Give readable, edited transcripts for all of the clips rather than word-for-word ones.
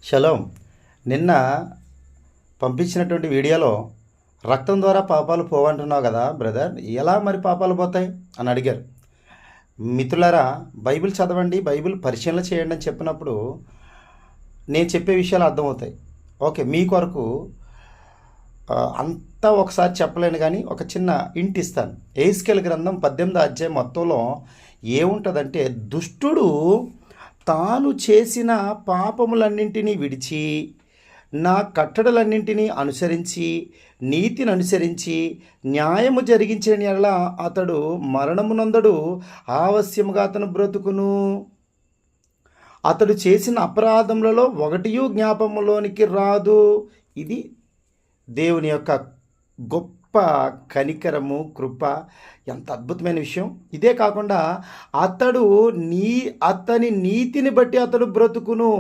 Shalom. నిన్న పంపించినటువంటి వీడియోలో రక్తం ద్వారా పాపాలు పోవంటున్నావు కదా బ్రదర్, ఎలా మరి పాపాలు పోతాయి అని అడిగారు. మిత్రులారా, బైబిల్ చదవండి, బైబిల్ పరిశీలన చేయండి అని చెప్పినప్పుడు నేను చెప్పే విషయాలు అర్థమవుతాయి. ఓకే, మీ కొరకు అంతా ఒకసారి చెప్పలేను, కానీ ఒక చిన్న ఇంటి ఇస్తాను. ఎహెజ్కేలు గ్రంథం 18వ అధ్యాయం మొత్తంలో ఏముంటుందంటే, దుష్టుడు తాను చేసిన పాపములన్నింటినీ విడిచి నా కట్టడలన్నింటినీ అనుసరించి నీతిని అనుసరించి న్యాయము జరిగించిన యెడల అతడు మరణమునందడు, ఆవశ్యముగా అతను బ్రతుకును. అతడు చేసిన అపరాధములలో ఒకటియూ జ్ఞాపములోనికి రాదు. ఇది దేవుని యొక్క గొప్ప కనికరము, కృప. ఎంత అద్భుతమైన విషయం. ఇదే కాకుండా అతని నీతిని బట్టి అతడు బ్రతుకును.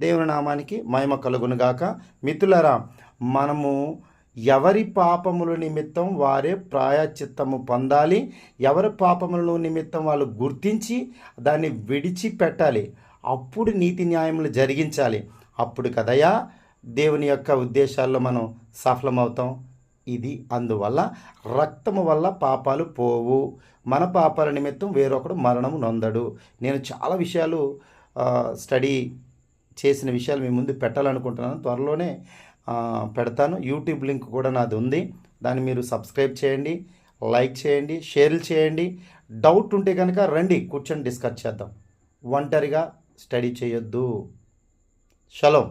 దేవుని నామానికి మహిమ కలుగునుగాక. మిత్రులారా, మనము ఎవరి పాపముల నిమిత్తం వారే ప్రాయశ్చిత్తము పొందాలి. ఎవరి పాపముల నిమిత్తం వాళ్ళు గుర్తించి దాన్ని విడిచిపెట్టాలి. అప్పుడు నీతి న్యాయములు జరిగించాలి. అప్పుడు కదయా దేవుని యొక్క ఉద్దేశాల్లో మనం సఫలమవుతాం. ఇది అందువల్ల రక్తము వల్ల పాపాలు పోవు. మన పాపాల నిమిత్తం వేరొకడు మరణము నొందడు. నేను చాలా విషయాలు స్టడీ చేసిన విషయాలు మీ ముందు పెట్టాలనుకుంటున్నాను. త్వరలోనే పెడతాను. యూట్యూబ్ లింక్ కూడా నాది ఉంది. దాన్ని మీరు సబ్స్క్రైబ్ చేయండి, లైక్ చేయండి, షేర్లు చేయండి. డౌట్ ఉంటే కనుక రండి, కూర్చొని డిస్కస్ చేద్దాం. ఒంటరిగా స్టడీ చేయొద్దు. షలోం.